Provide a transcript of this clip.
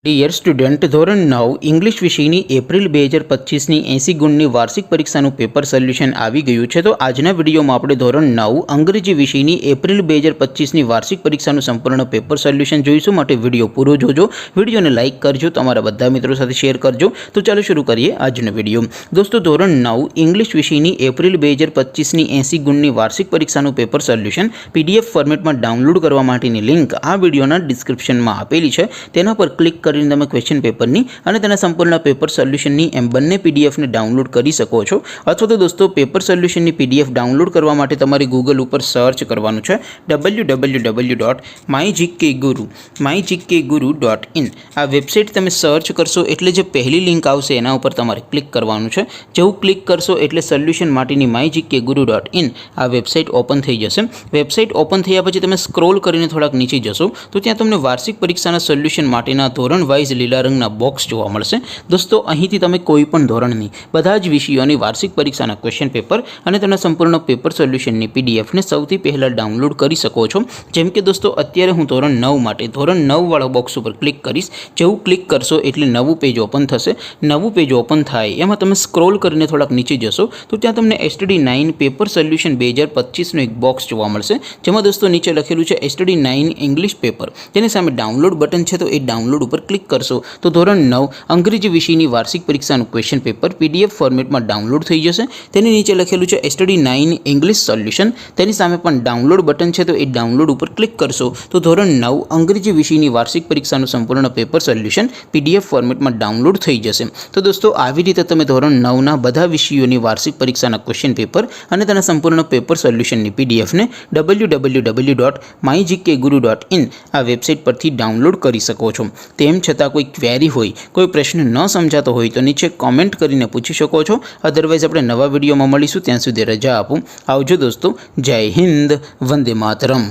Dear student, ધોરણ 9 English વિષયની April 2025ની 80 ગુણની વાર્ષિક પરીક્ષાનું પેપર સોલ્યુશન આવી ગયું છે। તો આજના વિડીયોમાં આપણે ધોરણ 9 અંગ્રેજી વિષયની એપ્રિલ 2025ની વાર્ષિક પરીક્ષાનું સંપૂર્ણ પેપર સોલ્યુશન જોઈશું। માટે વિડીયો પૂરો જોજો, વિડીયોને લાઇક કરજો, તમારા બધા મિત્રો સાથે શેર કરજો। તો ચાલો શરૂ કરીએ આજનો વિડીયો। દોસ્તો, ધોરણ 9 ઇંગ્લિશ વિષયની એપ્રિલ 2025ની 80 ગુણની વાર્ષિક પરીક્ષાનું પેપર સોલ્યુશન પીડીએફ ફોર્મેટમાં ડાઉનલોડ કરવા માટેની લિંક આ વિડીયોના ડિસ્ક્રિપ્શનમાં આપેલી છે। તેના પર ક્લિક કરીને તમે ક્વેશ્ચન પેપરની અને તેના સંપૂર્ણ પેપર સોલ્યુશનની એમ બંને પીડીએફને ડાઉનલોડ કરી શકો છો। અથવા તો દોસ્તો, પેપર સોલ્યુશનની પીડીએફ ડાઉનલોડ કરવા માટે તમારે ગૂગલ ઉપર સર્ચ કરવાનું છે www.mygkguru.in। આ વેબસાઇટ તમે સર્ચ કરશો એટલે જે પહેલી લિંક આવશે એના ઉપર તમારે ક્લિક કરવાનું છે। જેવું ક્લિક કરશો એટલે સોલ્યુશન માટેની mygkguru.in આ વેબસાઇટ ઓપન થઈ જશે। વેબસાઇટ ઓપન થયા પછી તમે સ્ક્રોલ કરીને થોડાક નીચે જશો તો ત્યાં તમને વાર્ષિક પરીક્ષાના સોલ્યુશન માટેના ધોરણ વાઇઝ લીલા રંગના બોક્સ જોવા મળશે। દોસ્તો, અહીંથી તમે કોઈ પણ ધોરણની બધા જ વિષયોની વાર્ષિક પરીક્ષાના ક્વેશ્ચન પેપર અને તેના સંપૂર્ણ પેપર સોલ્યુશનની પીડીએફને સૌથી પહેલાં ડાઉનલોડ કરી શકો છો। જેમ કે દોસ્તો, અત્યારે હું ધોરણ 9 માટે ધોરણ 9 વાળા બોક્સ ઉપર ક્લિક કરીશ। જેવું ક્લિક કરશો એટલે નવું પેજ ઓપન થશે। નવું પેજ ઓપન થાય એમાં તમે સ્ક્રોલ કરીને થોડાક નીચે જશો તો ત્યાં તમને STD9 પેપર સોલ્યુશન 2025નું એક બોક્સ જોવા મળશે, જેમાં દોસ્તો નીચે લખેલું છે STD9 ઇંગ્લિશ પેપર। તેની સામે ડાઉનલોડ બટન છે, તો એ ડાઉનલોડ ઉપર ક્લિક કરશો તો ધોરણ 9 અંગ્રેજી વિષયની વાર્ષિક પરીક્ષાનું ક્વેશ્ચન પેપર પીડીએફ ફોર્મેટમાં ડાઉનલોડ થઈ જશે। તેની નીચે લખેલું છે STD9 ઇંગ્લિશ સોલ્યુશન, તેની સામે પણ ડાઉનલોડ બટન છે, તો એ ડાઉનલોડ ઉપર ક્લિક કરશો તો ધોરણ 9 અંગ્રેજી વિષયની વાર્ષિક પરીક્ષાનું સંપૂર્ણ પેપર સોલ્યુશન પીડીએફ ફોર્મેટમાં ડાઉનલોડ થઈ જશે। તો દોસ્તો, આવી રીતે તમે ધોરણ 9ના બધા વિષયોની વાર્ષિક પરીક્ષાના ક્વેશ્ચન પેપર અને તેના સંપૂર્ણ પેપર સોલ્યુશનની પીડીએફને www.mygkguru.in આ વેબસાઇટ પરથી ડાઉનલોડ કરી શકો છો। તેમ છતાં કોઈ ક્વેરી હોય, કોઈ પ્રશ્ન ન સમજાતો હોય તો નીચે કોમેન્ટ કરીને પૂછી શકો છો। અધરવાઇઝ આપણે નવા વિડીયોમાં મળીશું, ત્યાં સુધી રજા આપો। આવજો દોસ્તો, જય હિન્દ, વંદે માતરમ।